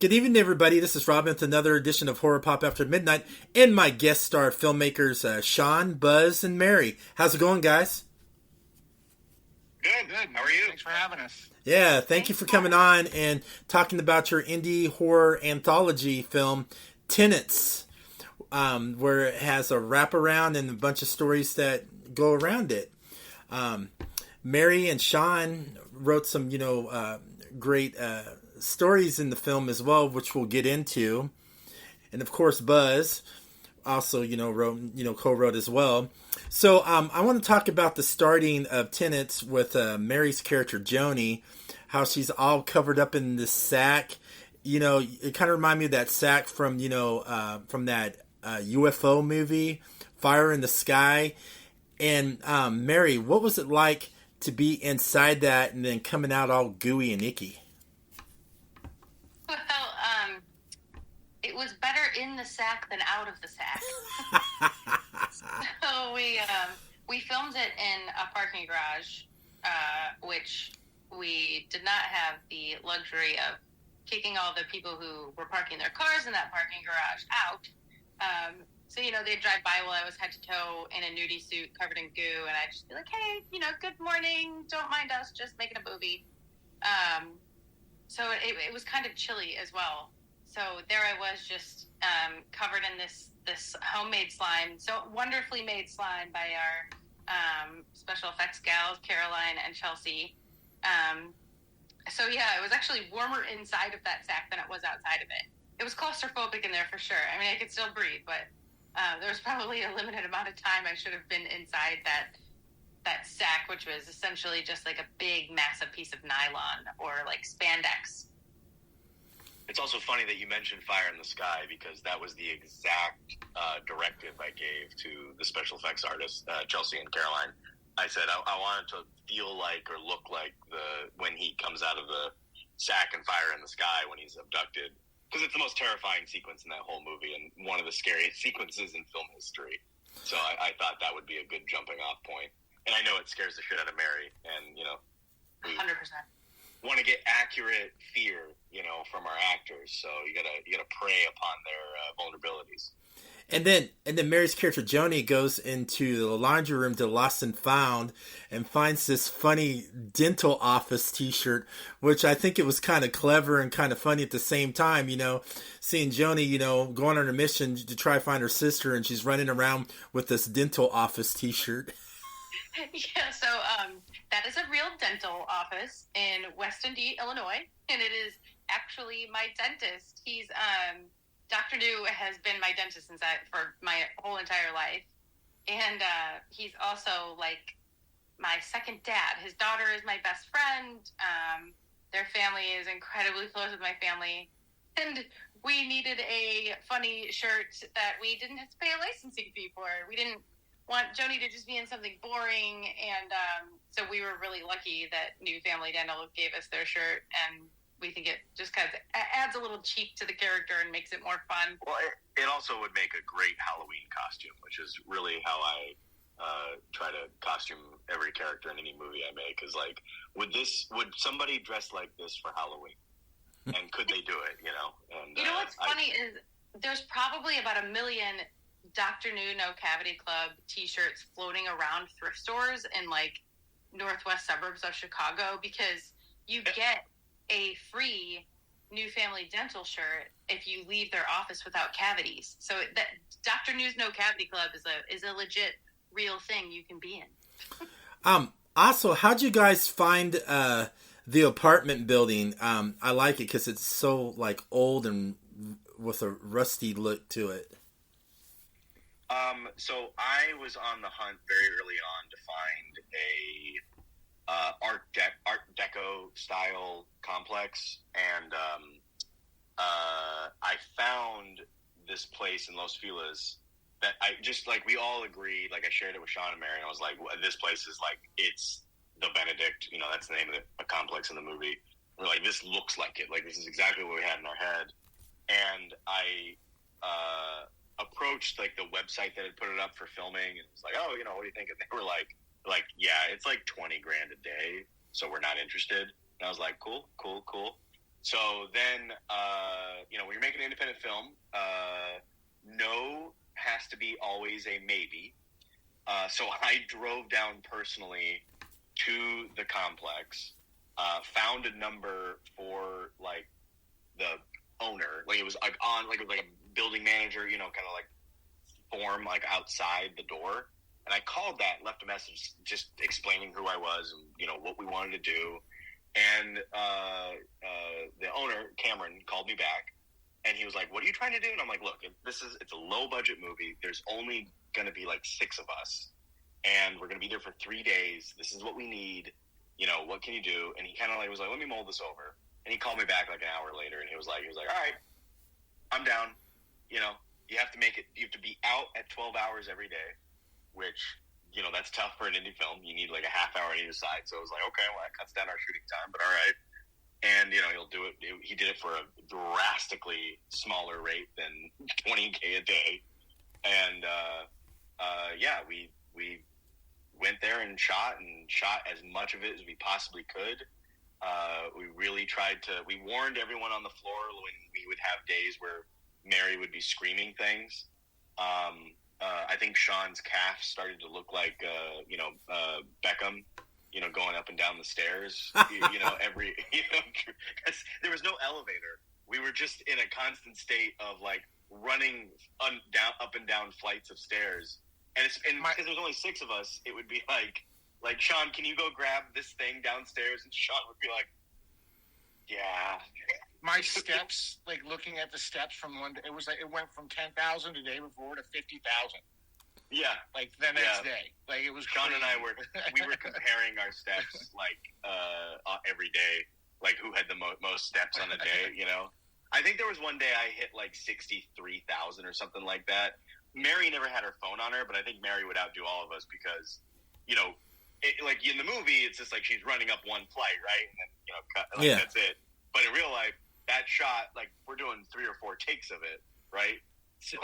Good evening, everybody. This is Robin with another edition of Horror Pop After Midnight, and my guest star filmmakers Sean, Buzz, and Mary. How's it going, guys? Good. How are you? Thanks for having us. Yeah, thank you for coming on and talking about your indie horror anthology film, Tenants, where it has a wraparound and a bunch of stories that go around it. Mary and Sean wrote some, great stories in the film as well, which we'll get into. And of course, Buzz also, co-wrote as well. So I want to talk about the starting of Tenants with Mary's character, Joni, how she's all covered up in this sack. It kind of reminded me of that sack from, from that UFO movie, Fire in the Sky. And Mary, what was it like to be inside that and then coming out all gooey and icky? Well, it was better in the sack than out of the sack. So we filmed it in a parking garage, which we did not have the luxury of kicking all the people who were parking their cars in that parking garage out. So, they'd drive by while I was head to toe in a nudie suit covered in goo, and I'd just be like, hey, good morning, don't mind us, just making a movie. So it was kind of chilly as well. So there I was just covered in this homemade slime, so wonderfully made slime by our special effects gals, Caroline and Chelsea. So yeah, it was actually warmer inside of that sack than it was outside of it. It was claustrophobic in there for sure. I mean, I could still breathe, but there was probably a limited amount of time I should have been inside that sack, which was essentially just like a big, massive piece of nylon or like spandex. It's also funny that you mentioned Fire in the Sky, because that was the exact directive I gave to the special effects artists, Chelsea and Caroline. I said I wanted to feel like or look like when he comes out of the sack in Fire in the Sky when he's abducted, because it's the most terrifying sequence in that whole movie and one of the scariest sequences in film history. So I thought that would be a good jumping off point. And I know it scares the shit out of Mary, and, 100%. Want to get accurate fear, from our actors. So you gotta prey upon their vulnerabilities. And then Mary's character Joni goes into the laundry room to Lost and Found and finds this funny dental office T-shirt, which I think it was kind of clever and kind of funny at the same time. Seeing Joni, going on her mission to try to find her sister, and she's running around with this dental office T-shirt. Yeah, so that is a real dental office in West Indy, Illinois, and it is actually my dentist. He's Dr. New has been my dentist for my whole entire life, and he's also like my second dad. His daughter is my best friend. Their family is incredibly close with my family, and we needed a funny shirt that we didn't have to pay a licensing fee for. We didn't want Joni to just be in something boring, and so we were really lucky that New Family Dental gave us their shirt, and we think it just kind of adds a little cheek to the character and makes it more fun. Well, it also would make a great Halloween costume, which is really how I try to costume every character in any movie I make. Is like, would somebody dress like this for Halloween? And could they do it? And what's funny is there's probably about 1 million Dr. New No Cavity Club T-shirts floating around thrift stores in like northwest suburbs of Chicago, because you get a free New Family Dental shirt if you leave their office without cavities. So that Dr. New's No Cavity Club is a legit real thing you can be in. Also, how'd you guys find the apartment building? I like it because it's so like old and with a rusty look to it. So I was on the hunt very early on to find a Art Deco style complex, and I found this place in Los Feliz that I just like. We all agreed. Like I shared it with Sean and Mary, and I was like, "This place is like it's the Benedict. That's the name of the complex in the movie." We're like, "This looks like it. Like this is exactly what we had in our head." And I approached like the website that had put it up for filming, and was like, "Oh, what do you think?" And they were like, yeah, it's like $20,000 a day, so we're not interested. And I was like, cool. So then, when you're making an independent film, no has to be always a maybe. So I drove down personally to the complex, found a number for like the owner, like it was like on like it was like a building manager, kind of like form like outside the door, and I called that, left a message just explaining who I was and what we wanted to do, and the owner Cameron called me back, and he was like, "What are you trying to do?" And I'm like, "Look, it's a low budget movie. There's only going to be like 6 of us, and we're going to be there for 3 days. This is what we need. What can you do?" And he kind of like was like, "Let me mull this over." And he called me back like an hour later, and he was like, "All right, I'm down. You have to make it. You have to be out at 12 hours every day, which that's tough for an indie film. You need like a half hour on either side." So I was like, "Okay, well that cuts down our shooting time, but all right." And he'll do it. He did it for a drastically smaller rate than $20K a day, and we went there and shot as much of it as we possibly could. We really tried to. We warned everyone on the floor when we would have days where Mary would be screaming things. I think Sean's calf started to look like Beckham, going up and down the stairs. Every because there was no elevator. We were just in a constant state of like running up and down flights of stairs. And because there was only 6 of us, it would be like, Sean, can you go grab this thing downstairs? And Sean would be like, yeah. My steps, like looking at the steps from one day, it was like it went from 10,000 the day before to 50,000. Yeah. Like the next day. Like it was Sean crazy. and I were comparing our steps every day, like who had the most steps on a day, I think there was one day I hit like 63,000 or something like that. Mary never had her phone on her, but I think Mary would outdo all of us because, like in the movie, it's just like she's running up one flight, right? And then, that's it. But in real life, that shot, like we're doing 3 or 4 takes of it, right? So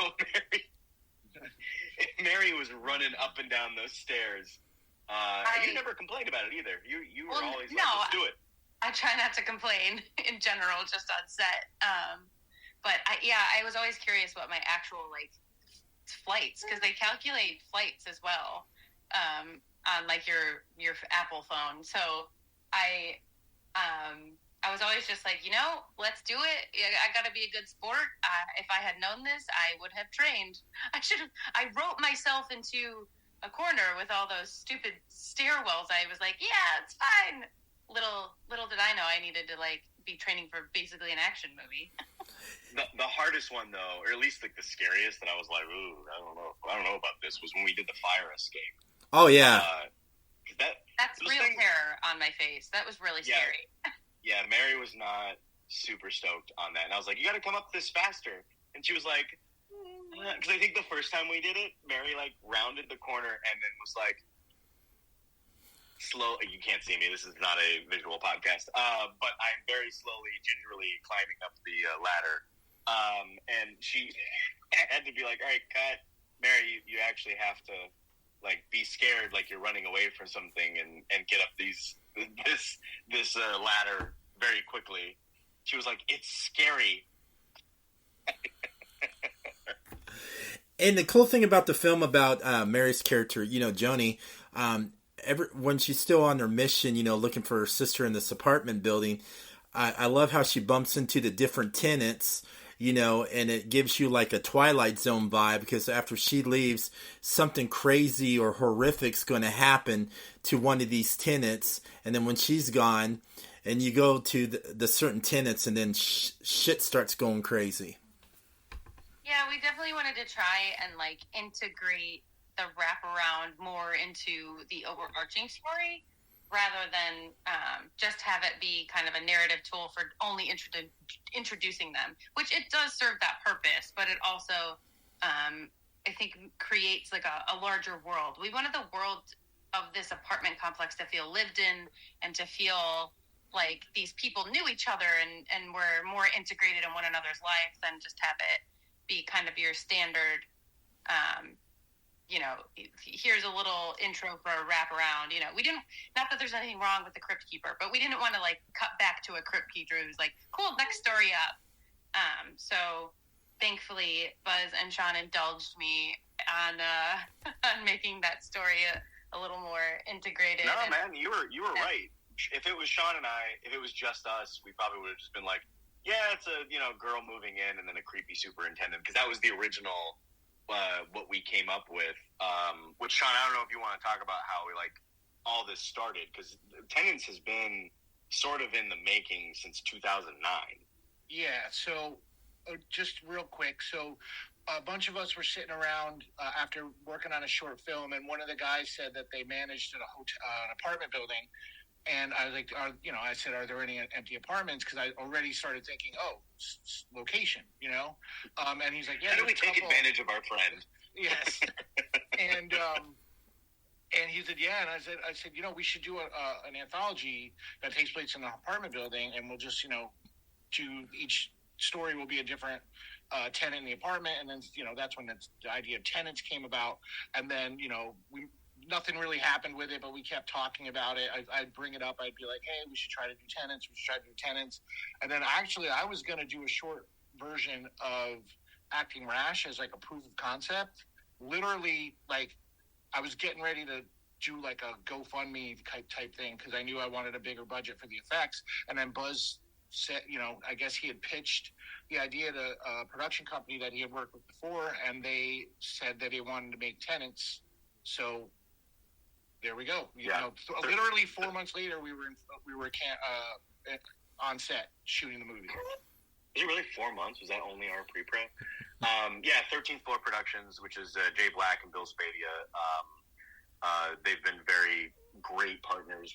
Mary was running up and down those stairs. And you never complained about it either. You were always like, let's do it. I try not to complain in general, just on set. But I was always curious what my actual flights, because they calculate flights as well on like your Apple phone. So I was always just like, let's do it. I got to be a good sport. If I had known this, I would have trained. I wrote myself into a corner with all those stupid stairwells. I was like, yeah, it's fine. Little did I know I needed to be training for basically an action movie. The hardest one though, or at least like the scariest that I was like, ooh, I don't know about this, was when we did the fire escape. Oh yeah. That's real terror on my face. That was really scary. Yeah, Mary was not super stoked on that. And I was like, you got to come up this faster. And she was like, because I think the first time we did it, Mary rounded the corner and then was like, slow. You can't see me. This is not a visual podcast. But I'm very slowly, gingerly climbing up the ladder. And she had to be like, all right, cut. Mary, you actually have to be scared like you're running away from something and get up this ladder very quickly. She was like, it's scary. And the cool thing about the film about Mary's character, Joni, when she's still on her mission, looking for her sister in this apartment building, I love how she bumps into the different tenants, and it gives you like a Twilight Zone vibe, because after she leaves, something crazy or horrific's going to happen to one of these tenants, and then when she's gone, and you go to the certain tenants, and then shit starts going crazy. Yeah, we definitely wanted to try and integrate the wraparound more into the overarching story, rather than just have it be kind of a narrative tool for only introducing them, which it does serve that purpose, but it also, I think, creates a larger world. We wanted the world of this apartment complex to feel lived in and to feel like these people knew each other and were more integrated in one another's lives than just have it be kind of your standard here's a little intro for a wraparound. We didn't, not that there's anything wrong with the Crypt Keeper, but we didn't want to like cut back to a Crypt Keeper who's like, cool, next story up. So thankfully Buzz and Sean indulged me on making that story a little more integrated. No, man, you were right. If it was Sean and I, if it was just us, we probably would have just been like, yeah, it's a girl moving in and then a creepy superintendent, because that was the original what we came up with. Which, Sean, I don't know if you want to talk about how all this started, because Tenants has been sort of in the making since 2009. Yeah, so just real quick, so a bunch of us were sitting around after working on a short film, and one of the guys said that they managed an apartment building. And I was like, I said, are there any empty apartments? Because I already started thinking, location, And he's like, yeah. How do we take advantage of our friend? Yes. and he said, yeah. And I said, we should do an anthology that takes place in an apartment building, and we'll just, do each story will be a different tenant in the apartment, and then that's when the idea of Tenants came about, and then nothing really happened with it, but we kept talking about it. I'd bring it up. I'd be like, hey, we should try to do Tenants. We should try to do Tenants. And then actually I was going to do a short version of Acting Rash as like a proof of concept. Literally, I was getting ready to do like a GoFundMe type thing, because I knew I wanted a bigger budget for the effects. And then Buzz said, I guess he had pitched the idea to a production company that he had worked with before, and they said that they wanted to make Tenants. So there we go. Literally 4 months later, we were on set shooting the movie. Is it really 4 months? Was that only our pre-pro? 13th Floor Productions, which is Jay Black and Bill Spadia. They've been very great partners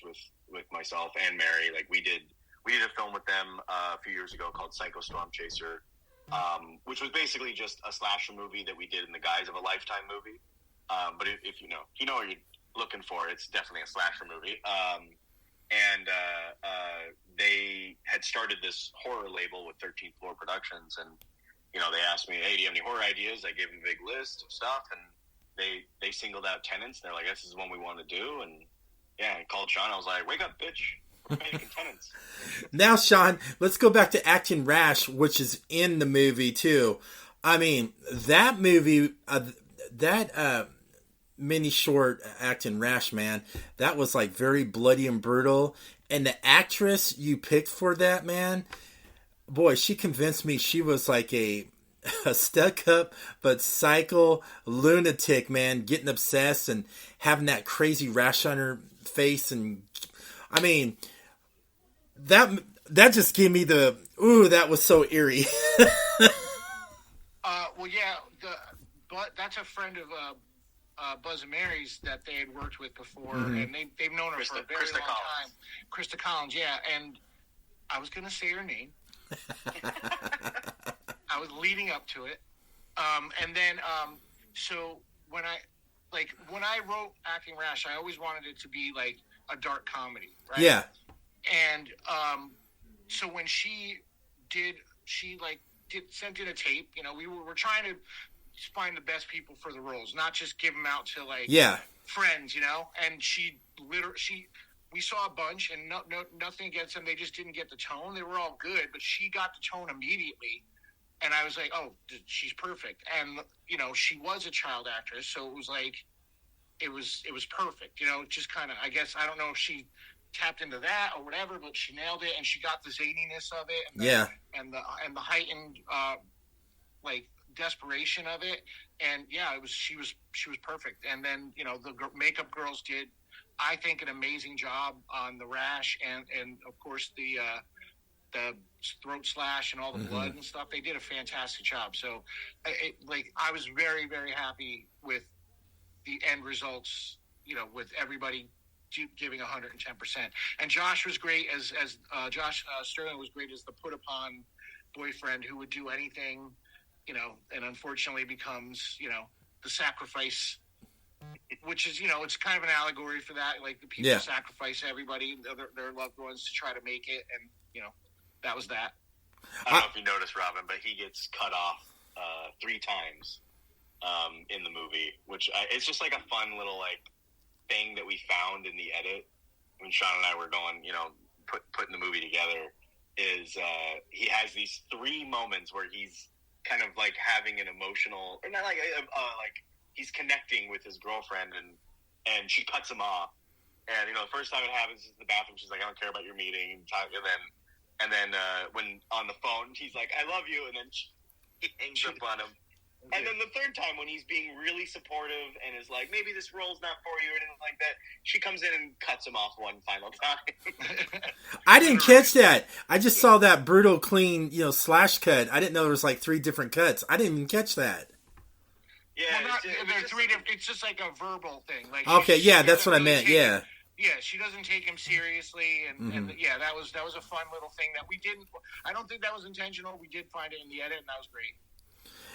with myself and Mary. We did a film with them a few years ago called Psycho Storm Chaser, which was basically just a slasher movie that we did in the guise of a Lifetime movie. But if you know what you're looking for, it's definitely a slasher movie. And they had started this horror label with 13th Floor Productions, and they asked me, hey, do you have any horror ideas? I gave them a big list of stuff, and they singled out Tenants. They're like, this is the one we want to do. And I called Sean. I was like, wake up, bitch. We're making Tenants. Now, Sean, let's go back to Acting Rash, which is in the movie too. I mean, that movie, mini short Acting Rash, man, that was very bloody and brutal. And the actress you picked for that, man, boy, she convinced me she was like a stuck up but psycho lunatic, man, getting obsessed and having that crazy rash on her face. And I mean, that just gave me the that was so eerie. That's a friend of Buzz and Mary's that they had worked with before, and they've known her for a very long time. Krista Collins, yeah. And I was going to say her name. I was leading up to it. And then, so when I wrote Acting Rash, I always wanted it to be like a dark comedy, right? Yeah. And so when she sent in a tape, we were trying to find the best people for the roles, not just give them out to friends, and we saw a bunch, and nothing against them. They just didn't get the tone. They were all good, but she got the tone immediately. And I was like, oh, she's perfect. And, she was a child actress. So it was it was perfect, just kind of, I guess, I don't know if she tapped into that or whatever, but she nailed it. And she got the zaniness of it. And the heightened, desperation of it. And she was perfect. And then the makeup girls did, I think, an amazing job on the rash and of course the throat slash and all the blood and stuff. They did a fantastic job. So I was very, very happy with the end results, with everybody giving 110%. And Josh was great as Josh Sterling was great as the put upon boyfriend who would do anything, and unfortunately becomes, the sacrifice, which is, it's kind of an allegory for that. The people sacrifice everybody, their loved ones to try to make it. And, that was that. I don't know if you noticed, Robin, but he gets cut off 3 times in the movie, which it's just like a fun little like thing that we found in the edit when Sean and I were going, putting the movie together. Is he has these 3 moments where he's kind of like having an emotional, or not like he's connecting with his girlfriend, and she cuts him off. And the first time it happens is in the bathroom. She's like, "I don't care about your meeting." And then when on the phone, he's like, "I love you," and then he hangs up on him. And then the third time, when he's being really supportive and is like, "Maybe this role's not for you," or anything like that, she comes in and cuts him off one final time. I didn't catch that. I just saw that brutal, clean, slash cut. I didn't know there was like 3 different cuts. I didn't even catch that. Yeah, there's 3 different. It's just like a verbal thing. Like okay, yeah, that's what I meant. Yeah. Yeah, she doesn't take him seriously, and yeah, that was a fun little thing that we didn't. I don't think that was intentional. We did find it in the edit, and that was great.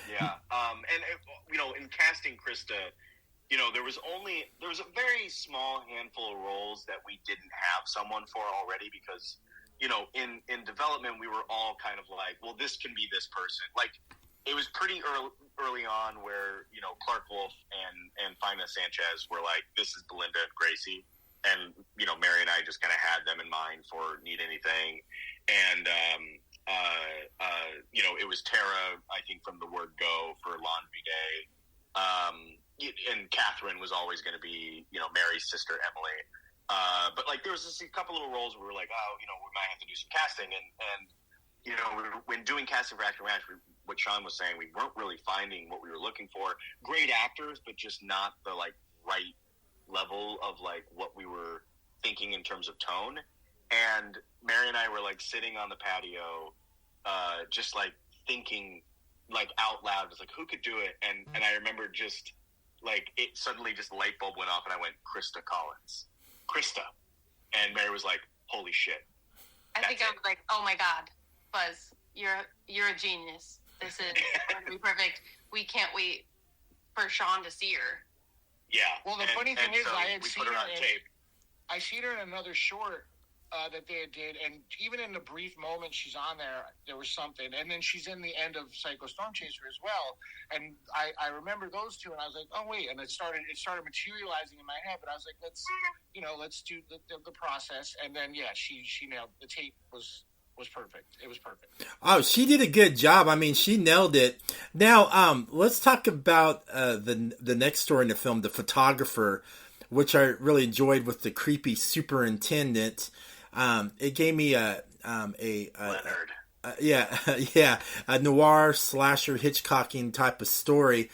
Yeah, in casting Krista, there was a very small handful of roles that we didn't have someone for already because, in development we were all kind of like, well, this can be this person. Like, it was pretty early on where Clark Wolf and Fina Sanchez were like, this is Belinda and Gracie. And, Mary and I just kind of had them in mind for Need Anything. And, it was Tara, I think, from the word go for Laundry Day. And Catherine was always going to be, Mary's sister, Emily. But, like, there was just a couple little roles where we were like, we might have to do some casting. And when doing casting for Actor Ranch, what Sean was saying, we weren't really finding what we were looking for. Great actors, but just not the, like, right level of like what we were thinking in terms of tone. And Mary and I were like sitting on the patio, just like thinking like out loud, was like, who could do it? And I remember just like it suddenly just the light bulb went off and I went, Krista Collins. Krista. And Mary was like, holy shit. I think I was like, oh my God, Buzz, you're a genius. This is going to be perfect. We can't wait for Sean to see her. Yeah. Well, the funny thing is, so I had seen her on tape. I seen her in another short that they did, and even in the brief moment she's on there was something. And then she's in the end of Psycho Storm Chaser as well. And I remember those 2, and I was like, oh wait, and it started materializing in my head. But I was like, let's do the process. And then she nailed the tape was perfect. It was perfect. Oh, she did a good job. I mean, she nailed it. Now, let's talk about the next story in the film, The Photographer, which I really enjoyed with the creepy superintendent. It gave me a noir slasher Hitchcocking type of story,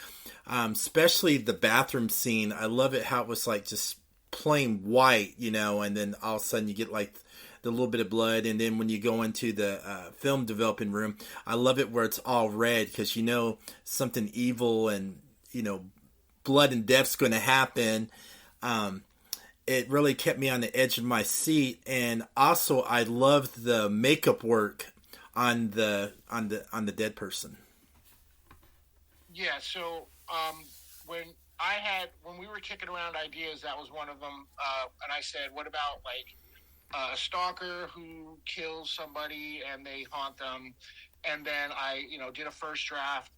especially the bathroom scene. I love it how it was like just plain white, and then all of a sudden you get like the little bit of blood, and then when you go into the film developing room, I love it where it's all red because something evil and blood and death's going to happen. It really kept me on the edge of my seat, and also I loved the makeup work on the dead person. Yeah, so when we were kicking around ideas, that was one of them, and I said, what about like a stalker who kills somebody and they haunt them? And then I did a first draft.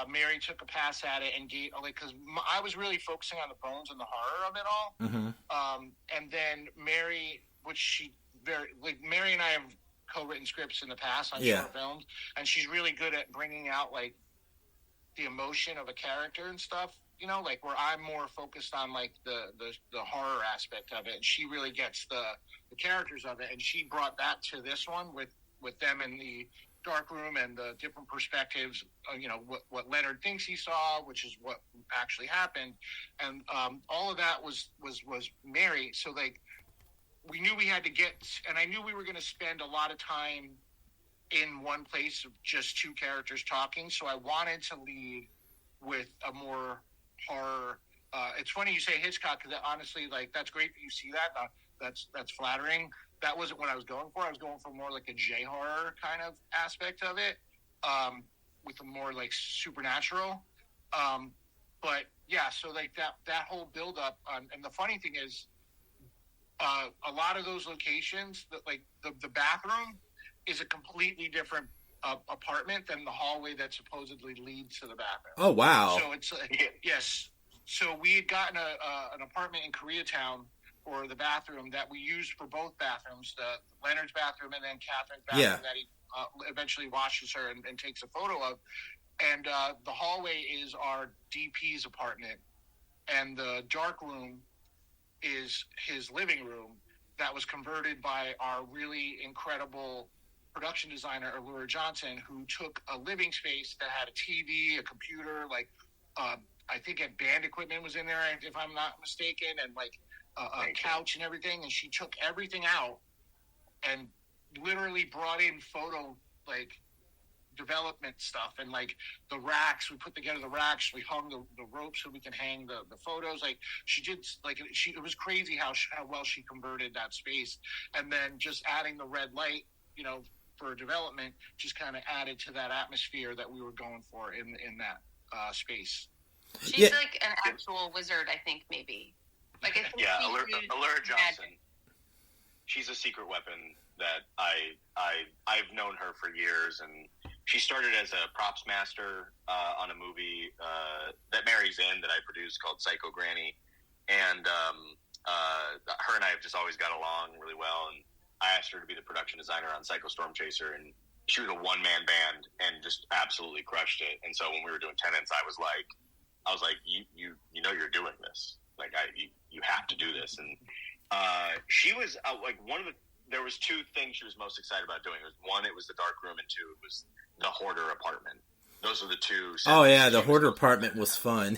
Mary took a pass at it and gave, like, because I was really focusing on the bones and the horror of it all. Mm-hmm. And then Mary, Mary and I have co-written scripts in the past on short films, and she's really good at bringing out like the emotion of a character and stuff. Like where I'm more focused on like the horror aspect of it, and she really gets the characters of it, and she brought that to this one with them in the dark room and the different perspectives, what Leonard thinks he saw, which is what actually happened. And all of that was Mary. So like, we knew we had to and I knew we were going to spend a lot of time in one place of just 2 characters talking. So I wanted to lead with a more horror. It's funny you say Hitchcock, because honestly, like, that's great that you see that. That's flattering. That wasn't what I was going for. I was going for more like a J-horror kind of aspect of it, with a more like supernatural. But yeah, so like that whole build up, and the funny thing is, a lot of those locations, that like the bathroom is a completely different apartment than the hallway that supposedly leads to the bathroom. Oh, wow. So it's yes. So we had gotten an apartment in Koreatown for the bathroom that we used for both bathrooms, the Leonard's bathroom and then Catherine's bathroom that he eventually washes her and takes a photo of. And the hallway is our DP's apartment, and the dark room is his living room that was converted by our really incredible production designer, Allura Johnson, who took a living space that had a TV, a computer, like I think a band equipment was in there, if I'm not mistaken, and like a couch and everything. And she took everything out and literally brought in photo, like, development stuff, and like the racks, we put together the racks, we hung the ropes so we can hang the photos. Like she did, like it was crazy how well she converted that space. And then just adding the red light, you know, for development, just kind of added to that atmosphere that we were going for in that space. She's like an actual wizard, I think, maybe. Like Allura Johnson. She's a secret weapon that I've known her for years, and she started as a props master on a movie that Mary's in that I produced called Psycho Granny, and her and I have just always got along really well. And I asked her to be the production designer on Psycho Storm Chaser, and she was a one-man band and just absolutely crushed it. And so when we were doing Tenants, I was like, you know you're doing this. Like you have to do this. And she was like there was two things she was most excited about doing. It was one, it was the dark room, and two, it was the hoarder apartment. Those are the two. Oh yeah, the hoarder apartment was fun.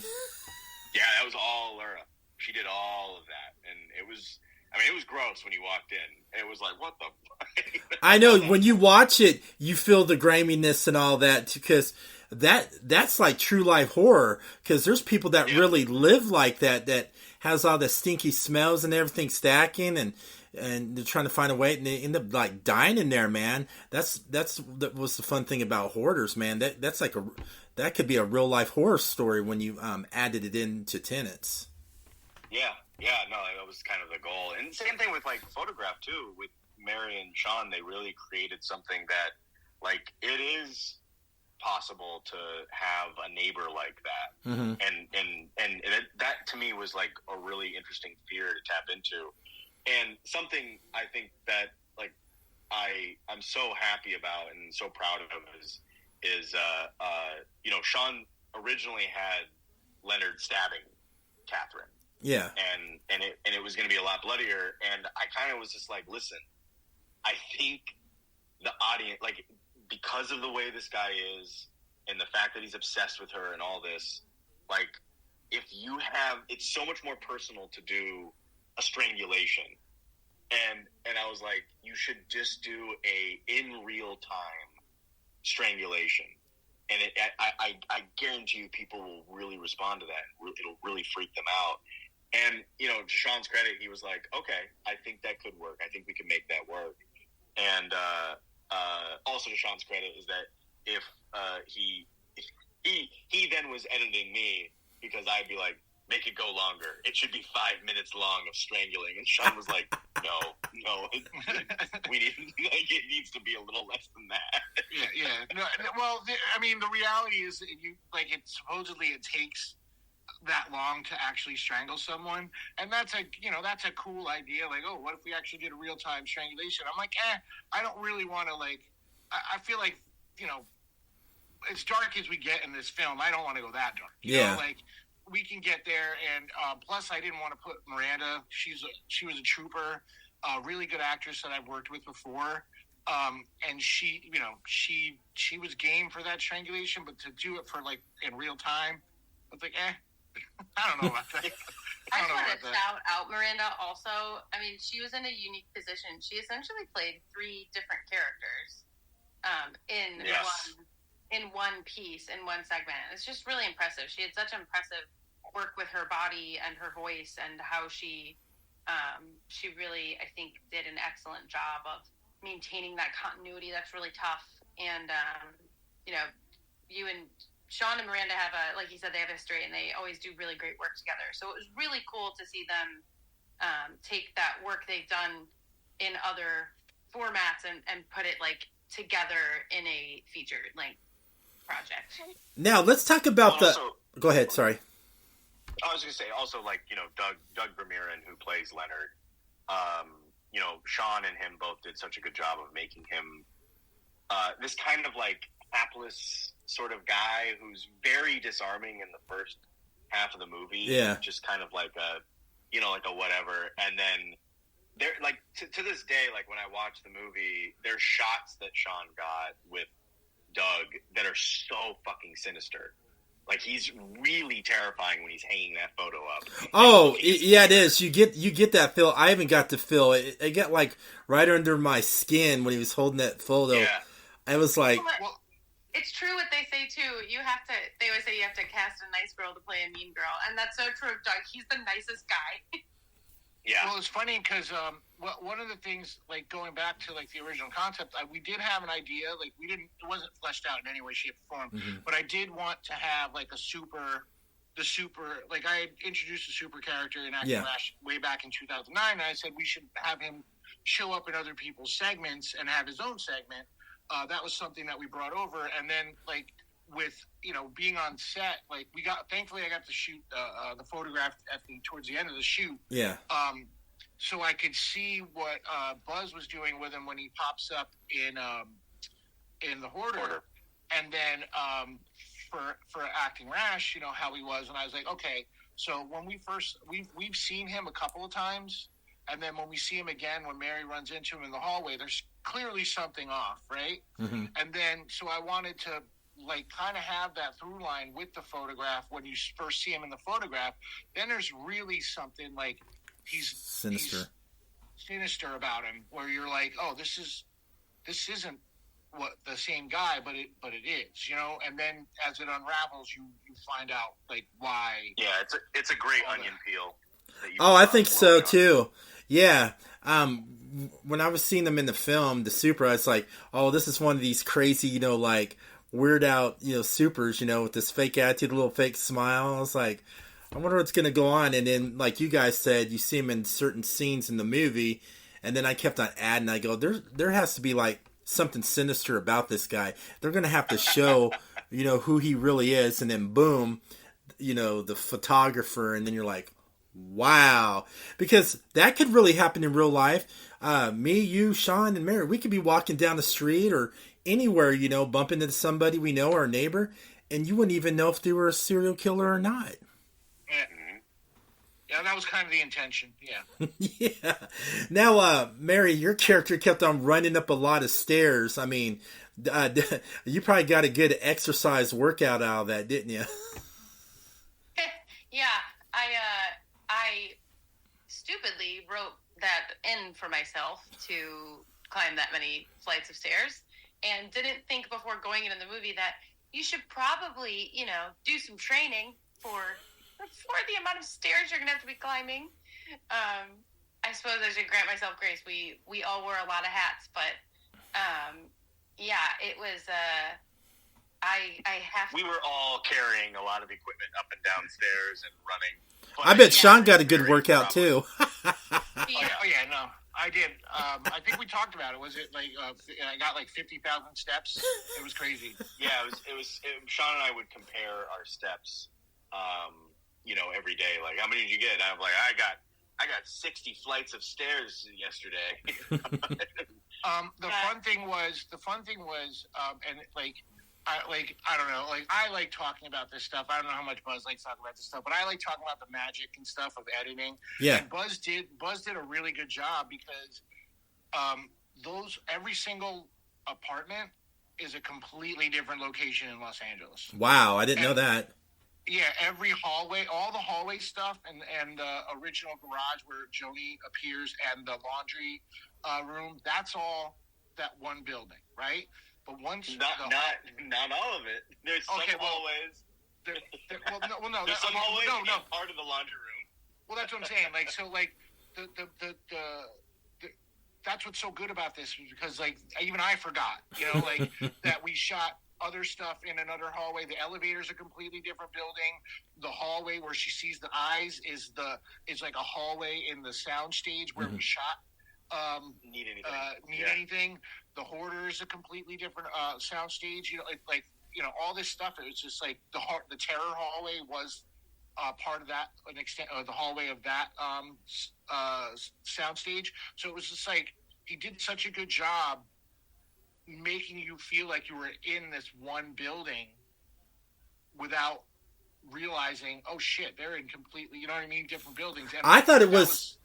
Yeah, that was all Laura. She did all of that, and it was gross when you walked in. It was like, what the fuck? I know, when you watch it, you feel the graininess and all that, because that's like true life horror, because there's people that really live like that has all the stinky smells and everything stacking, and they're trying to find a way, and they end up like dying in there, man. That was the fun thing about hoarders, man. That's like that could be a real life horror story when you added it into Tenants. Yeah, no, that was kind of the goal. And same thing with like photograph too. With Mary and Sean, they really created something that, like, it is possible to have a neighbor like that, and that to me was like a really interesting fear to tap into. And something I think that, like, I'm so happy about and so proud of is you know, Sean originally had Leonard stabbing Catherine. Yeah. And it was going to be a lot bloodier. And I kind of was just like, listen, I think the audience, like, because of the way this guy is and the fact that he's obsessed with her and all this, like, it's so much more personal to do a strangulation. And I was like, you should just do a in real time strangulation. And I guarantee you people will really respond to that. It'll really freak them out. And, you know, to Sean's credit, he was like, okay, I think that could work. I think we can make that work. And also to Sean's credit is that if he then was editing me, because I'd be like, make it go longer. It should be 5 minutes long of strangling. And Sean was like, no, we need, like, it needs to be a little less than that. Yeah. No, well, I mean, the reality is that supposedly it takes that long to actually strangle someone, and that's a cool idea. Like, oh, what if we actually did a real time strangulation? I'm like, I don't really want to, like, I feel like, you know, as dark as we get in this film, I don't want to go that dark. You know, like, we can get there, and plus I didn't want to put Miranda. She was a trooper, a really good actress that I've worked with before, and she was game for that strangulation, but to do it for, like, in real time, I was like, I don't know about that. I just want to shout out Miranda also. I mean, she was in a unique position. She essentially played 3 different characters in one piece, in one segment. It's just really impressive. She had such impressive work with her body and her voice, and how she really, I think, did an excellent job of maintaining that continuity that's really tough. And, you know, you and Sean and Miranda have like you said, they have history, and they always do really great work together. So it was really cool to see them take that work they've done in other formats and put it, like, together in a feature length project. Now let's talk about Go ahead. Sorry. I was going to say also, like, Doug Vermeeren, who plays Leonard. Sean and him both did such a good job of making him this kind of like hapless sort of guy who's very disarming in the first half of the movie. Yeah. Just kind of like a whatever. And then there, like to this day, like when I watch the movie, there's shots that Sean got with Doug that are so fucking sinister. Like, he's really terrifying when he's hanging that photo up. Oh, yeah, it is. You get that feel. I haven't got the feel. It got like right under my skin when he was holding that photo. Yeah. I was like, well, it's true what they say too. They always say you have to cast a nice girl to play a mean girl, and that's so true of Doug. He's the nicest guy. Yeah. Well, it's funny because one of the things, like going back to like the original concept, we did have an idea. Like it wasn't fleshed out in any way, shape, or form. Mm-hmm. But I did want to have like like I had introduced a super character in Acting Rash way back in 2009. And I said we should have him show up in other people's segments and have his own segment. That was something that we brought over, and then like with being on set, like thankfully I got to shoot the photograph towards the end of the shoot. Yeah. So I could see what Buzz was doing with him when he pops up in the Hoarder. And then for Acting Rash, how he was, and I was like, okay, so when we've seen him a couple of times, and then when we see him again, when Mary runs into him in the hallway, there's clearly something off, right? Mm-hmm. And then so I wanted to like kind of have that through line with the photograph. When you first see him in the photograph, then there's really something like he's sinister about him, where you're like, oh, this isn't what the same guy, but it is, and then as it unravels, you find out like why. Yeah, it's a great onion peel. I think so too. Yeah. When I was seeing them in the film, the Supra, it's like, oh, this is one of these crazy, like weird out, supers, with this fake attitude, a little fake smile. I was like, I wonder what's going to go on. And then, like you guys said, you see him in certain scenes in the movie, and then I kept on adding. I go, there has to be like something sinister about this guy. They're going to have to show, who he really is, and then boom, the photographer, and then you're like, wow, because that could really happen in real life. Me, you, Sean, and Mary, we could be walking down the street or anywhere, bumping into somebody we know, our neighbor, and you wouldn't even know if they were a serial killer or not. Yeah, that was kind of the intention. Yeah. Yeah. Now, Mary, your character kept on running up a lot of stairs. I mean, you probably got a good exercise workout out of that, didn't you? Yeah, I stupidly wrote that in for myself to climb that many flights of stairs, and didn't think before going into the movie that you should probably, do some training for the amount of stairs you're going to have to be climbing. I suppose I should grant myself grace. We all wore a lot of hats, but it was we were all carrying a lot of equipment up and down stairs and running. But I bet Sean got a good workout too. No, I did. I think we talked about it. Was it like I got like 50,000 steps? It was crazy. Yeah, it was. Sean and I would compare our steps, every day. Like, how many did you get? And I'm like, I got 60 flights of stairs yesterday. The fun thing was, and I don't know, like I like talking about this stuff. I don't know how much Buzz likes talking about this stuff, but I like talking about the magic and stuff of editing. Yeah. And Buzz did a really good job because every single apartment is a completely different location in Los Angeles. Wow, I didn't know that. Yeah, every hallway, all the hallway stuff, and the original garage where Joni appears, and the laundry room, that's all that one building, right? But once not all of it. There's some hallways. There's some hallways part of the laundry room. Well, that's what I'm saying. Like, so, like the that's what's so good about this, because like even I forgot, like that we shot other stuff in another hallway. The elevator's a completely different building. The hallway where she sees the eyes is like a hallway in the sound stage where we shot. Need anything? Anything? The Hoarder is a completely different soundstage. Like all this stuff. It was just like the Terror hallway was part of that, an extent, the hallway of that soundstage. So it was just like he did such a good job making you feel like you were in this one building without realizing, oh shit, they're in completely, different buildings. And I thought it was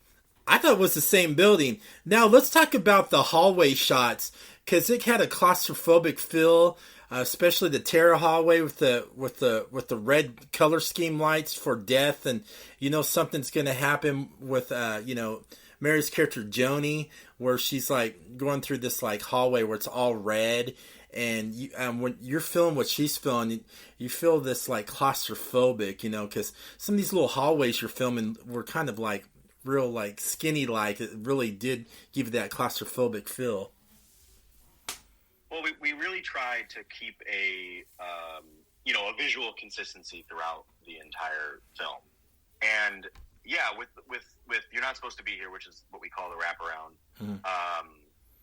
the same building. Now let's talk about the hallway shots, because it had a claustrophobic feel, especially the Terror hallway with the red color scheme lights for death, and something's going to happen with Mary's character Joni, where she's like going through this like hallway where it's all red, and when you're feeling what she's feeling, you feel this like claustrophobic, because some of these little hallways you're filming were kind of like real like skinny, like it really did give you that claustrophobic feel. Well, we really tried to keep a visual consistency throughout the entire film, and yeah, with You're Not Supposed to Be Here, which is what we call the wraparound.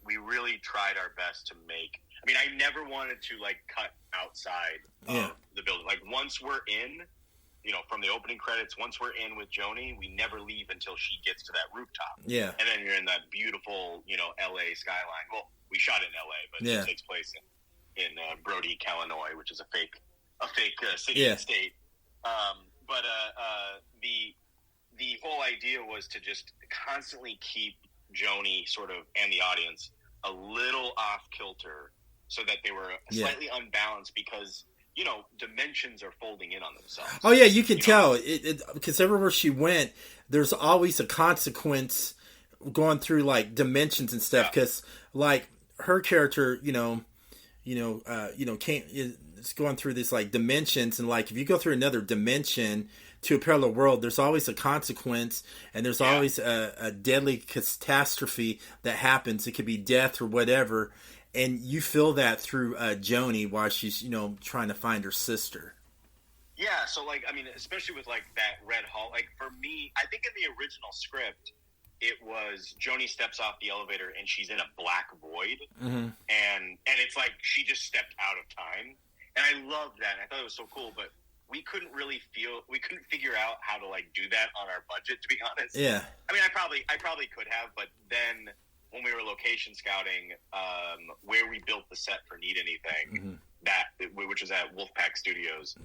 We really tried our best to make. I mean, I never wanted to like cut outside of the building. Like once we're in, from the opening credits, once we're in with Joni, we never leave until she gets to that rooftop. Yeah, and then you're in that beautiful, LA skyline. Well, we shot it in LA, but it takes place in Brody, Illinois, which is a fake city and state. But the whole idea was to just constantly keep Joni sort of and the audience a little off kilter, so that they were slightly unbalanced, because dimensions are folding in on themselves. Oh yeah, you can tell it because everywhere she went, there's always a consequence going through like dimensions and stuff. Because like her character, it's going through these like dimensions, and like if you go through another dimension to a parallel world, there's always a consequence, and there's always a deadly catastrophe that happens. It could be death or whatever, and you feel that through Joni while she's trying to find her sister. Yeah, so like I mean, especially with like that red hall. Like for me, I think in the original script, it was Joni steps off the elevator and she's in a black void, and it's like she just stepped out of time, and I loved that. I thought it was so cool, but we couldn't figure out how to like do that on our budget, to be honest. Yeah. I mean, I probably could have, but then when we were location scouting, where we built the set for Need Anything, which was at Wolfpack Studios,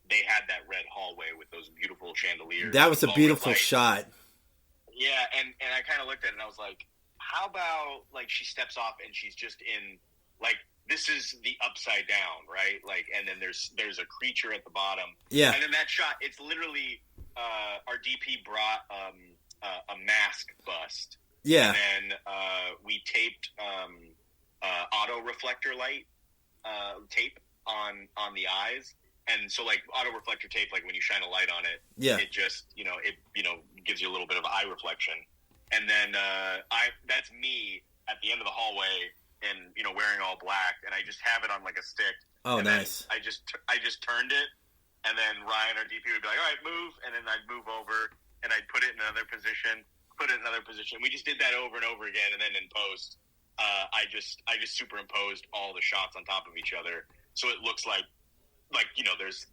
they had that red hallway with those beautiful chandeliers. That was a beautiful shot. Yeah, and I kind of looked at it and I was like, how about like she steps off and she's just in like, this is the upside down, right? Like, and then there's a creature at the bottom. Yeah. And then that shot, it's literally our DP brought a mask bust. Yeah. And then we taped auto reflector light tape on the eyes. And so like auto reflector tape, like when you shine a light on it, it just, it gives you a little bit of eye reflection. And then that's me at the end of the hallway, and wearing all black, and I just have it on like a stick. Oh, and nice. I just turned it, and then Ryan, our DP, would be like, all right, move, and then I'd move over, and I'd put it in another position. We just did that over and over again, and then in post, I just superimposed all the shots on top of each other, so it looks like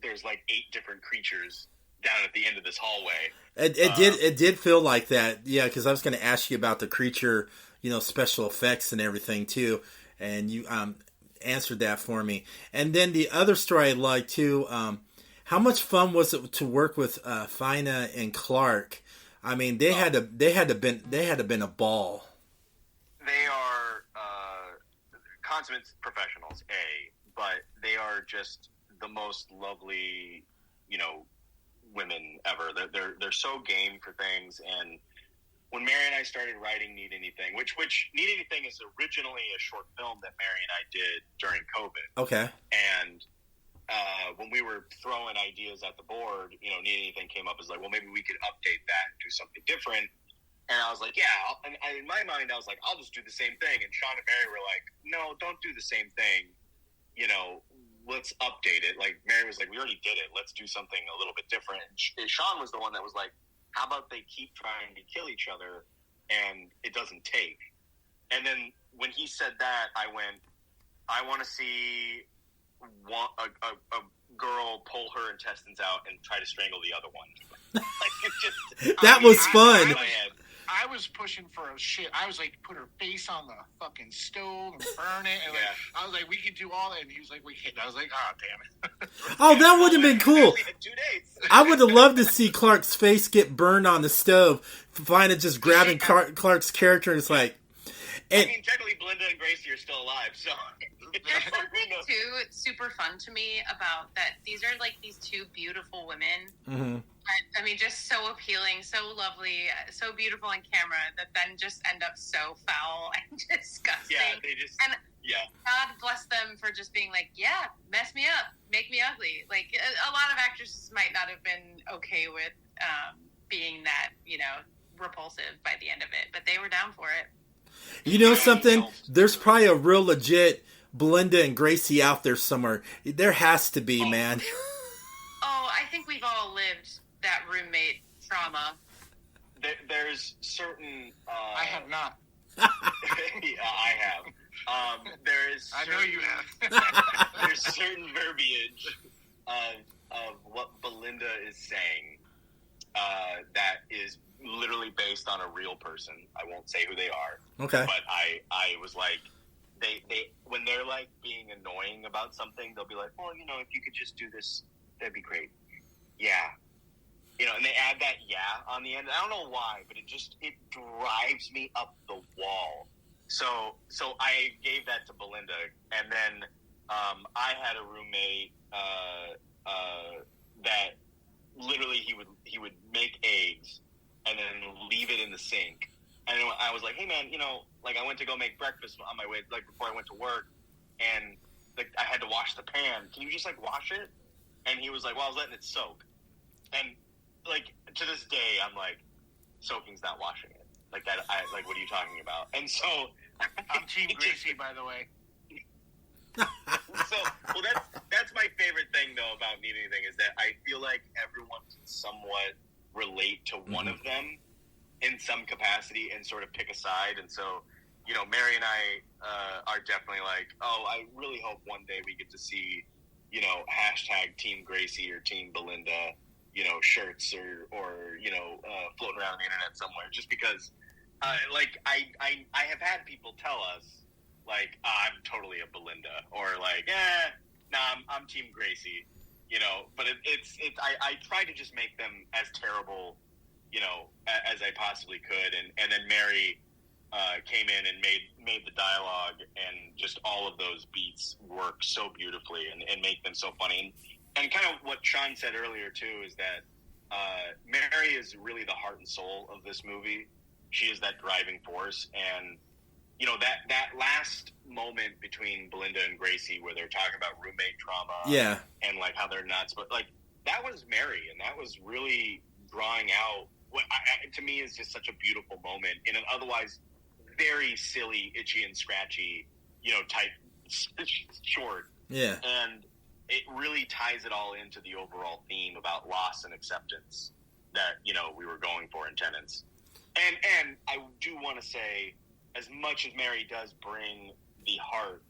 there's like 8 different creatures down at the end of this hallway. It did feel like that, yeah, because I was going to ask you about the creature, special effects and everything too, and you answered that for me. And then the other story I liked too, how much fun was it to work with Fina and Clark? I mean, they had to been a ball. They are consummate professionals, but they are just the most lovely, women ever. They're so game for things. And when Mary and I started writing Need Anything, which Need Anything is originally a short film that Mary and I did during COVID. Okay. And when we were throwing ideas at the board, Need Anything came up as like, well, maybe we could update that and do something different. And I was like, yeah. And in my mind, I was like, I'll just do the same thing. And Sean and Mary were like, no, don't do the same thing. Let's update it. Like Mary was like, we already did it. Let's do something a little bit different. And Sean was the one that was like, how about they keep trying to kill each other and it doesn't take? And then when he said that, I went, I want to see a girl pull her intestines out and try to strangle the other one. That was fun. I was pushing for a shit. I was like, put her face on the fucking stove and burn it. And I was like, we could do all that. And he was like, we can't. I was like, oh, damn it. Oh, that would have been cool. 2 days. I would have loved to see Clark's face get burned on the stove. Find it just grabbing Clark's character. And it's like... I mean, technically, Belinda and Gracie are still alive, so... There's something, too, super fun to me about that. These are, like, these two beautiful women. Mm-hmm. I mean, just so appealing, so lovely, so beautiful on camera, that then just end up so foul and disgusting. Yeah, they just... And God bless them for just being like, yeah, mess me up, make me ugly. Like, a lot of actresses might not have been okay with being that, repulsive by the end of it, but they were down for it. You know something? There's probably a real legit Belinda and Gracie out there somewhere. There has to be, man. Oh, I think we've all lived that roommate trauma. There's certain... I have not. Yeah, I have. There's I know you have. There's certain verbiage of what Belinda is saying that is literally based on a real person. I won't say who they are. Okay. But I was like, they when they're like being annoying about something, they'll be like, well, if you could just do this, that'd be great. Yeah. And they add that on the end. I don't know why, but it drives me up the wall. So I gave that to Belinda, and then I had a roommate that literally he would make eggs and then leave it in the sink. And I was like, hey man, I went to go make breakfast on my way, before I went to work, and I had to wash the pan. Can you just wash it? And he was like, well, I was letting it soak. And to this day, I'm like, soaking's not washing it. What are you talking about? And so I'm Team Gracie, by the way. That's my favorite thing though about Need Anything is that I feel like everyone can somewhat relate to one of them in some capacity and sort of pick a side. And so, Mary and I are definitely like, oh, I really hope one day we get to see, hashtag Team Gracie or Team Belinda, shirts or floating around the internet somewhere, just because I have had people tell us I'm totally a Belinda, or I'm Team Gracie, but I try to just make them as terrible, as I possibly could. And then Mary came in and made the dialogue and just all of those beats work so beautifully and make them so funny. And kind of what Sean said earlier too is that Mary is really the heart and soul of this movie. She is that driving force, and that last moment between Belinda and Gracie where they're talking about roommate trauma, and how they're nuts, but that was Mary, and that was really drawing out what to me is just such a beautiful moment in an otherwise very silly, itchy and scratchy, type short. Yeah, and it really ties it all into the overall theme about loss and acceptance that we were going for in Tenants. And I do want to say, as much as Mary does bring the heart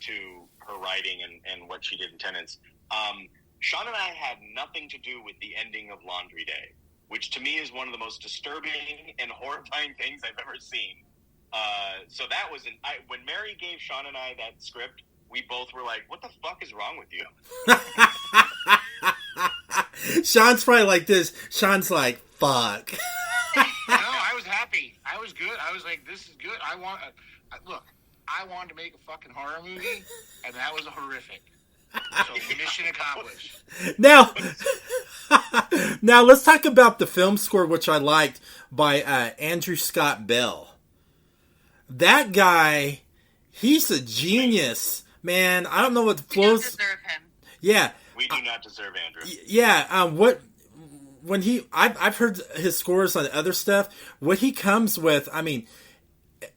to her writing and what she did in Tenants, Sean and I had nothing to do with the ending of Laundry Day, which to me is one of the most disturbing and horrifying things I've ever seen. So that was when Mary gave Sean and I that script, we both were like, what the fuck is wrong with you? Sean's probably like this. Sean's like, fuck. No, I was happy. I was good. I was like, this is good. I wanted to make a fucking horror movie, and that was horrific. So mission accomplished. Now let's talk about the film score, which I liked, by Andrew Scott Bell. That guy, he's a genius, man. I don't know what flows. We don't deserve him. Yeah, we do not deserve Andrew. Yeah, I've heard his scores on other stuff. What he comes with, I mean,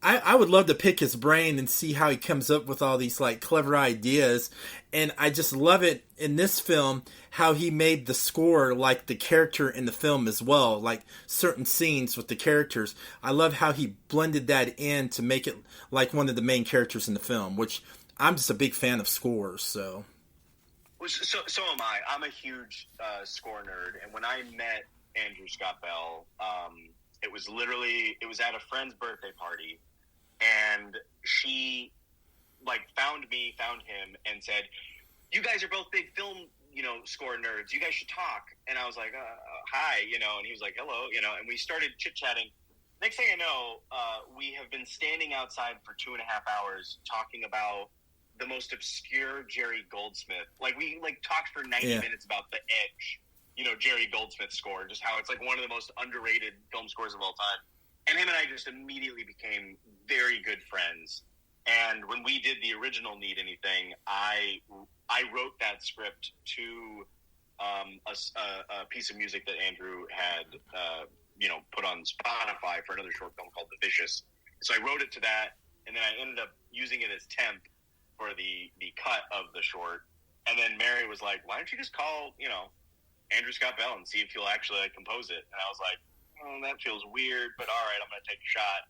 I would love to pick his brain and see how he comes up with all these like clever ideas. And I just love it in this film how he made the score like the character in the film as well, like certain scenes with the characters. I love how he blended that in to make it like one of the main characters in the film, which I'm just a big fan of scores. So am I. I'm a huge score nerd, and when I met Andrew Scott Bell, it was at a friend's birthday party, and she found him and said, "You guys are both big film, score nerds. You guys should talk." And I was like, "Hi," and he was like, "Hello," and we started chit-chatting. Next thing I know, we have been standing outside for 2.5 hours talking about the most obscure Jerry Goldsmith. We talked for 90 minutes about The Edge, Jerry Goldsmith score, just how it's one of the most underrated film scores of all time. And him and I just immediately became very good friends. And when we did the original Need Anything, I wrote that script to a piece of music that Andrew had put on Spotify for another short film called The Vicious. So I wrote it to that, and then I ended up using it as temp for the cut of the short. And then Mary was like, "Why don't you just call Andrew Scott Bell and see if he'll actually compose it?" And I was like, "Oh, that feels weird, but all right, I'm going to take a shot."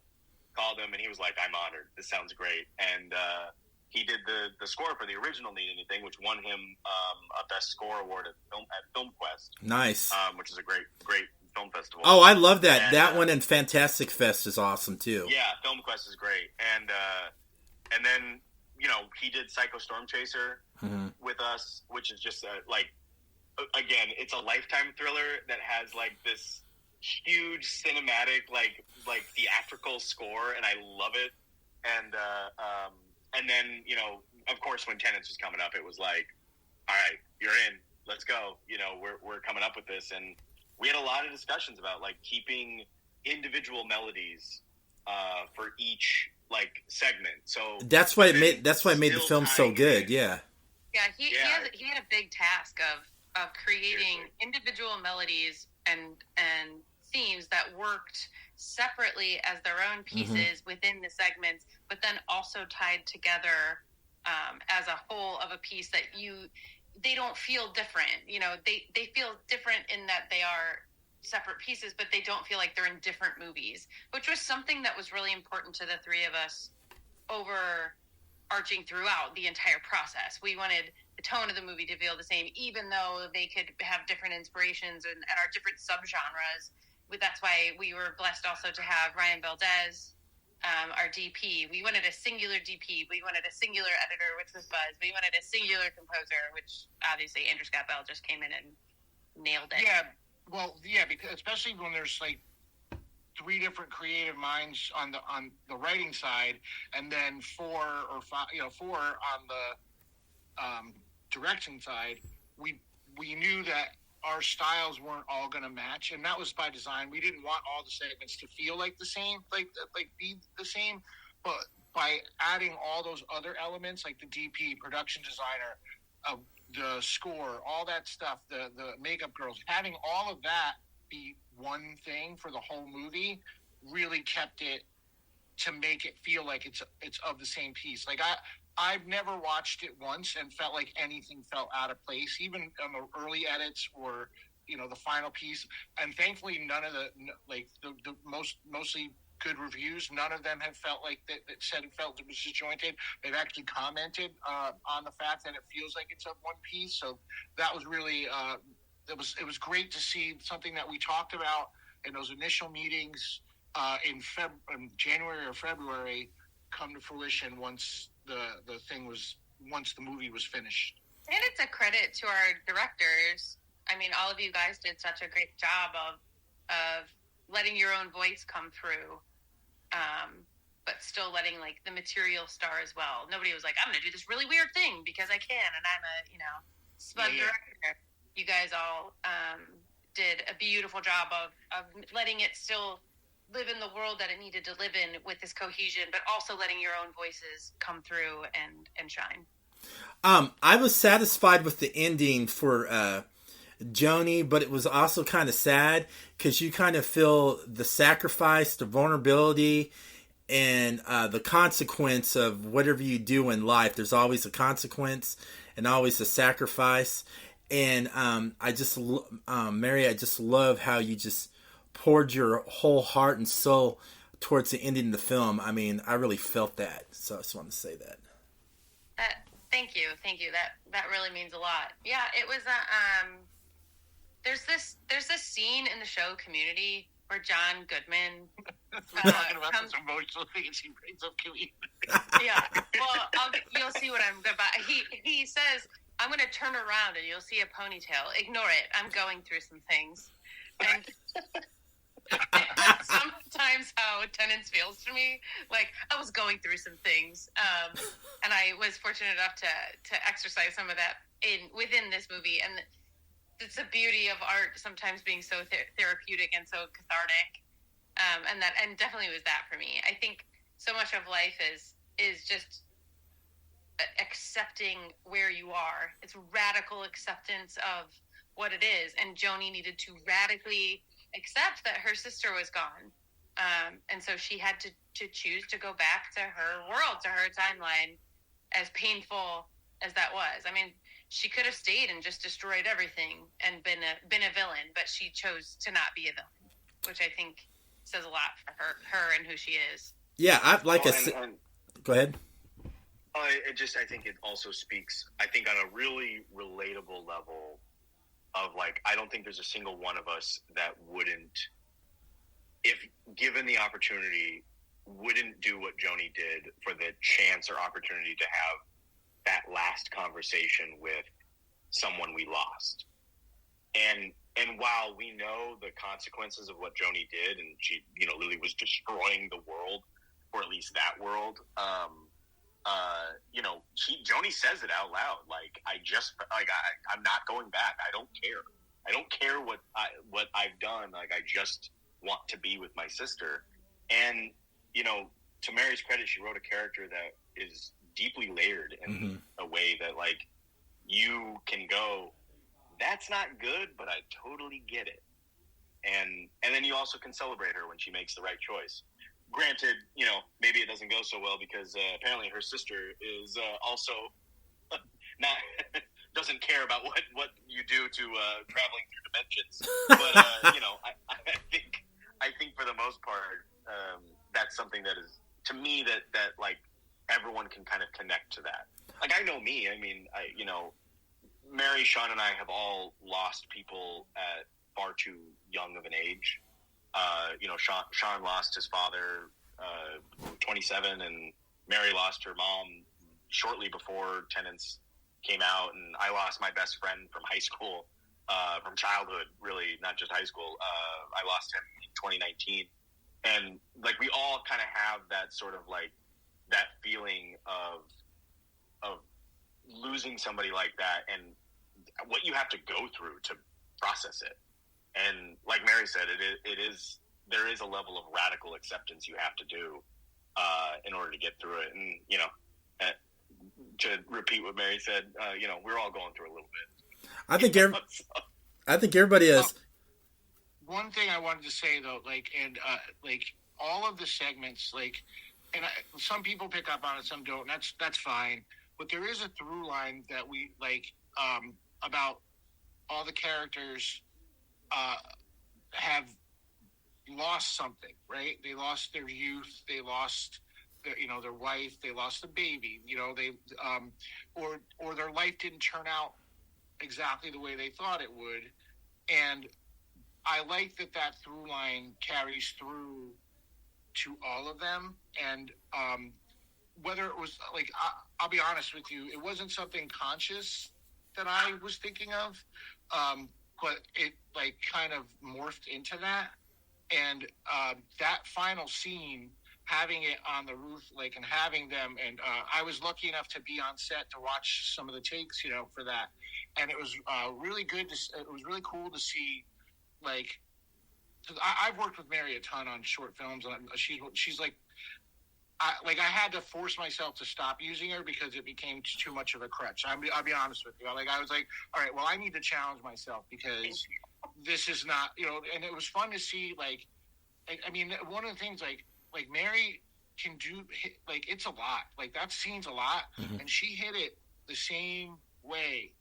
Called him, and he was like, "I'm honored. This sounds great." And he did the score for the original Need Anything, which won him a Best Score award at Film Quest. Nice. Which is a great film festival. Oh, I love that. And that one and Fantastic Fest is awesome too. Yeah, Film Quest is great. And then he did Psycho Storm Chaser with us, which is just again, it's a Lifetime thriller that has this huge cinematic theatrical score, and I love it. And then of course when Tenants was coming up, it was like, all right, you're in, let's go, we're coming up with this. And we had a lot of discussions about keeping individual melodies for each segment. So that's why it made the film so good. He had a big task of creating individual melodies and themes that worked separately as their own pieces within the segments, but then also tied together as a whole of a piece that they don't feel different. They feel different in that they are separate pieces, but they don't feel like they're in different movies, which was something that was really important to the three of us overarching throughout the entire process. We wanted the tone of the movie to feel the same, even though they could have different inspirations and are different subgenres. That's why we were blessed also to have Ryan Valdez, our DP. We wanted a singular DP. We wanted a singular editor, which was Buzz. We wanted a singular composer, which obviously Andrew Scott Bell just came in and nailed it. Yeah. Well, yeah, because especially when there's 3 different creative minds on the writing side, and then 4 or 5, 4 on the direction side, we knew that our styles weren't all going to match, and that was by design. We didn't want all the segments to feel like the same, be the same, but by adding all those other elements, like the DP, production designer, the score, all that stuff, the makeup girls, having all of that be one thing for the whole movie really kept it to make it feel like it's of the same piece. I've never watched it once and felt like anything felt out of place, even on the early edits or the final piece. And thankfully, none of the mostly good reviews, none of them have felt like that said it felt it was disjointed. They've actually commented on the fact that it feels like it's of one piece. So that was really it was great to see something that we talked about in those initial meetings in January or February come to fruition once once the movie was finished. And it's a credit to our directors. I mean, all of you guys did such a great job of letting your own voice come through, but still letting the material star as well. Nobody was like, "I'm going to do this really weird thing because I can, and I'm a smug director." You guys all did a beautiful job of letting it still live in the world that it needed to live in with this cohesion, but also letting your own voices come through and shine. I was satisfied with the ending for Joni, but it was also kind of sad because you kind of feel the sacrifice, the vulnerability, and the consequence of whatever you do in life. There's always a consequence and always a sacrifice. And Mary, I just love how you just poured your whole heart and soul towards the ending of the film. I mean, I really felt that. So I just wanted to say that. Thank you. That really means a lot. Yeah, it was there's this scene in the show Community where John Goodman talking about this emotional things he brings up Community. Yeah, well, you'll see what I'm about. He says, "I'm going to turn around and you'll see a ponytail. Ignore it. I'm going through some things." And sometimes how Tenants feels to me, like I was going through some things, and I was fortunate enough to exercise some of that within this movie. And it's the beauty of art sometimes being so therapeutic and so cathartic, and definitely was that for me. I think so much of life is just accepting where you are. It's radical acceptance of what it is, and Joni needed to radically accept that her sister was gone, and so she had to choose to go back to her world, to her timeline, as painful as that was. I mean, she could have stayed and just destroyed everything and been a villain, but she chose to not be a villain, which I think says a lot for her and who she is. Yeah, go ahead. I think it also speaks, I think, on a really relatable level of, like, I don't think there's a single one of us that wouldn't, if given the opportunity, wouldn't do what Joni did for the chance or opportunity to have that last conversation with someone we lost. And while we know the consequences of what Joni did, and she, Lily was destroying the world, or at least that world, Joni says it out loud. Like, I'm not going back. I don't care. I don't care what I've done. Like, I just want to be with my sister. And, to Mary's credit, she wrote a character that is deeply layered in a way that, like, you can go, that's not good, but I totally get it. And then you also can celebrate her when she makes the right choice. Granted, maybe it doesn't go so well because apparently her sister is also not doesn't care about what you do to traveling through dimensions. But I think for the most part, that's something that is, to me, that like everyone can kind of connect to that. Like, I know me. I mean, Mary, Sean, and I have all lost people at far too young of an age. Sean lost his father 27, and Mary lost her mom shortly before Tenants came out, and I lost my best friend from high school, from childhood, really, not just high school. I lost him in 2019, and like we all kind of have that sort of like that feeling of losing somebody like that, and what you have to go through to process it. And like Mary said, there is a level of radical acceptance you have to do in order to get through it. And to repeat what Mary said, we're all going through a little bit. I think everybody is. One thing I wanted to say though, all of the segments, some people pick up on it, some don't. And that's fine. But there is a through line that we like about all the characters have lost something, right? They lost their youth, they lost their wife, they lost the baby, or their life didn't turn out exactly the way they thought it would. And I like that through line carries through to all of them. And whether it was like, I'll be honest with you, it wasn't something conscious that I was thinking of, but it like kind of morphed into that. And that final scene, having it on the roof, and having them, and I was lucky enough to be on set to watch some of the takes, for that, and it was really good. It was really cool to see, I've worked with Mary a ton on short films, and she's like, I had to force myself to stop using her because it became too much of a crutch. I'll be honest with you. I was like, all right, well, I need to challenge myself because this is not, and it was fun to see, one of the things, like Mary can do like it's a lot. Like that scene's a lot, and she hit it the same way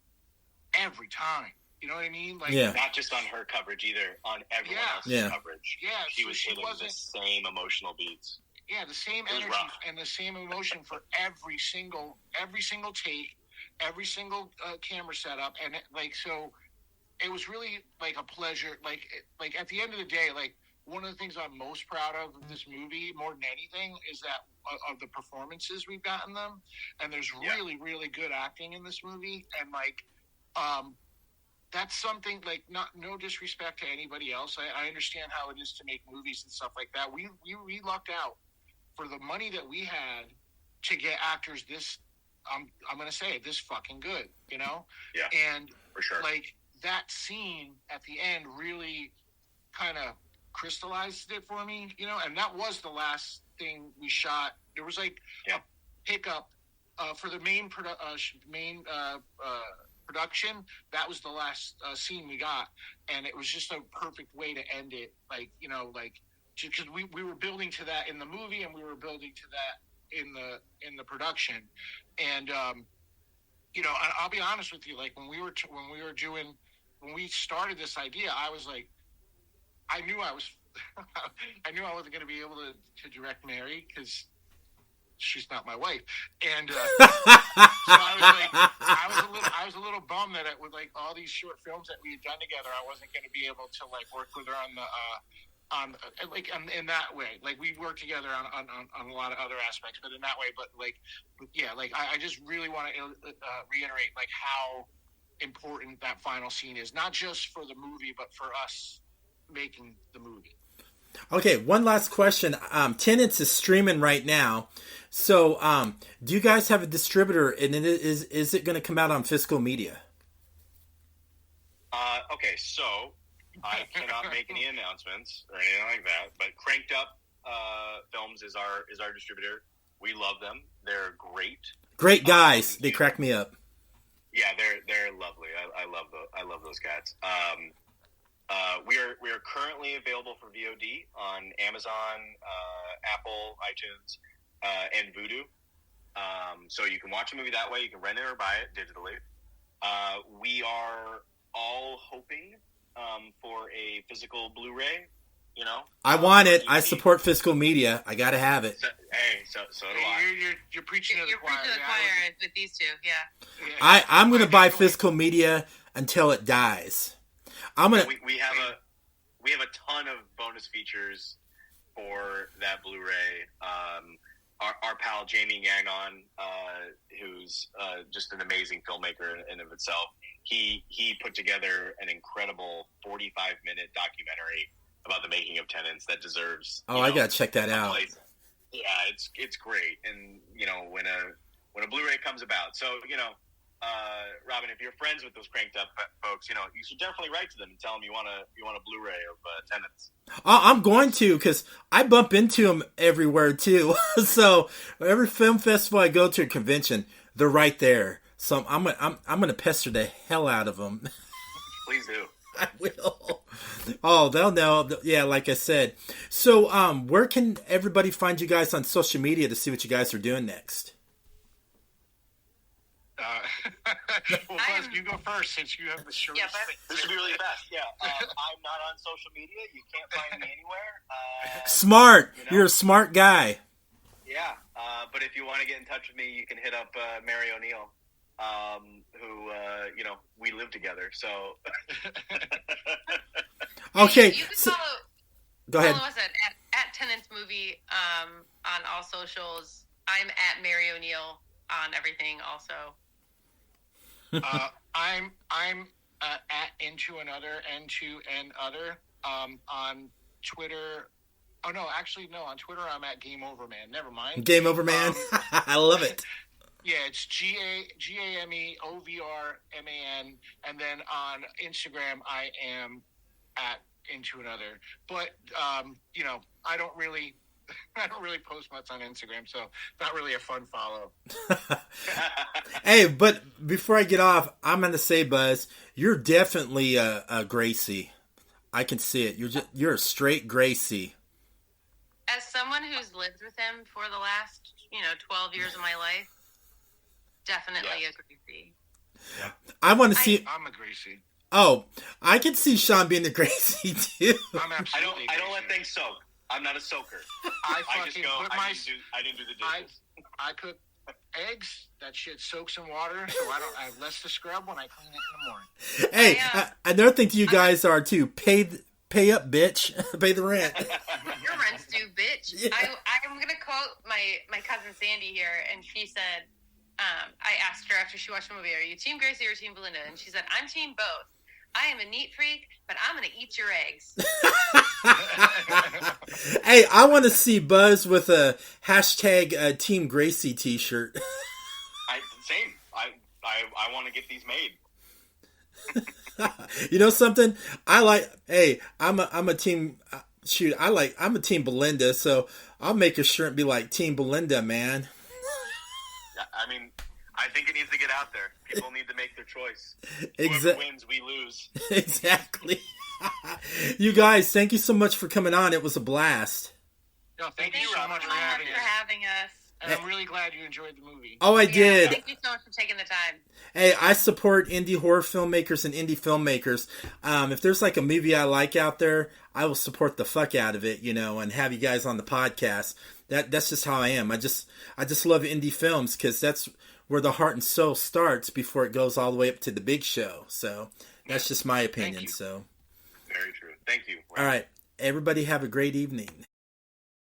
every time. You know what I mean? Like not just on her coverage either, on everyone else's coverage. Yeah, she was hitting the same emotional beats. Yeah, the same energy and the same emotion for every single take, every single camera setup, and so it was really like a pleasure. Like at the end of the day, like one of the things I'm most proud of this movie, more than anything, is that of the performances we've gotten them, and there's really, really good acting in this movie, and like, that's something like no disrespect to anybody else. I understand how it is to make movies and stuff like that. We lucked out for the money that we had to get actors this. I'm gonna say it, this fucking good, you know. Yeah. And for sure, like that scene at the end really kind of crystallized it for me, you know, and that was the last thing we shot. There was like a pickup for the main production. That was the last scene we got, and it was just a perfect way to end it. Like, you know, like because we were building to that in the movie, and we were building to that in the production, and you know, I'll be honest with you, like when we started this idea, I was like, I knew I wasn't going to be able to direct Mary because she's not my wife, and so I was a little bummed that it with like all these short films that we had done together, I wasn't going to be able to like work with her in that way. Like we worked together on a lot of other aspects, but in that way. But like, yeah, like I just really want to reiterate like how important that final scene is, not just for the movie, but for us making the movie. Okay, one last question. Tenants is streaming right now. So, do you guys have a distributor, and is it going to come out on physical media? Okay, so I cannot make any announcements or anything like that, but Cranked Up Films is our distributor. We love them. They're great. Great guys. They crack me up. Yeah, they're lovely. I love those cats. We are currently available for VOD on Amazon, Apple, iTunes, and Vudu. So you can watch a movie that way. You can rent it or buy it digitally. We are all hoping for a physical Blu-ray. You know, I want it. I support physical media. I got to have it. So do I. You're preaching to the choir. Preaching to the choir with these two. Yeah. I'm going to buy physical media until it dies. We have a ton of bonus features for that Blu-ray. Our pal Jamie Gagnon, who's just an amazing filmmaker in of itself, he put together an incredible 45-minute documentary about the making of Tenants that deserves. I gotta check that out. Place. Yeah, it's great, and you know when a Blu-ray comes about, so you know. Robin, if you're friends with those Cranked Up folks, you know you should definitely write to them and tell them you want a Blu-ray of Tenants. I'm going to, because I bump into them everywhere too. So every film festival I go to, a convention, they're right there. So I'm gonna pester the hell out of them. Please do. I will. Oh, they'll know. Yeah, like I said. So, where can everybody find you guys on social media to see what you guys are doing next? Well, Buzz, you go first since you have the shortest. Yeah, this should be really fast. Yeah, I'm not on social media. You can't find me anywhere. Smart. You know? You're a smart guy. Yeah, but if you want to get in touch with me, you can hit up Mary O'Neill, who you know we live together. So okay. You can follow. Go ahead. Follow us at Tenants Movie on all socials. I'm at Mary O'Neill on everything also. I'm at Into Another, N2N on Twitter. Oh no, actually no. On Twitter, I'm at Game Over Man. Never mind. Game Over Man. I love it. Yeah, it's GAMEOVRMAN, and then on Instagram, I am at Into Another. But you know, I don't really post much on Instagram, so not really a fun follow. Hey, but before I get off, I'm going to say, Buzz, you're definitely a Gracie. I can see it. You're a straight Gracie. As someone who's lived with him for the last, 12 years of my life, definitely a Gracie. Yeah. I want to see. I'm a Gracie. Oh, I could see Sean being the Gracie too. I'm absolutely. I don't let things soak. I'm not a soaker. I just go. I didn't do the dishes. I cook eggs. That shit soaks in water, so I have less to scrub when I clean it in the morning. Hey, another thing to you guys are too. Pay up, bitch. Pay the rent. Your rent's due, bitch. Yeah. I'm going to quote my cousin Sandy here, and she said, I asked her after she watched the movie, are you Team Gracie or Team Belinda? And she said, I'm Team both. I am a neat freak, but I'm going to eat your eggs. Hey, I want to see Buzz with a hashtag Team Gracie t-shirt. Same. I want to get these made. You know something? I'm a team. I'm a Team Belinda, so I'll make a shirt and be like Team Belinda, man. I mean, I think it needs to get out there. People need to make their choice. Exactly. Whoever wins, we lose. Exactly. You guys, thank you so much for coming on. It was a blast. No, thank you so much for having us. And I'm really glad you enjoyed the movie. Oh, I did. Thank you so much for taking the time. Hey, I support indie horror filmmakers and indie filmmakers. If there's like a movie I like out there, I will support the fuck out of it, and have you guys on the podcast. That's just how I am. I just love indie films because that's where the heart and soul starts before it goes all the way up to the big show. So that's just my opinion. So very true. Thank you. All right, everybody have a great evening.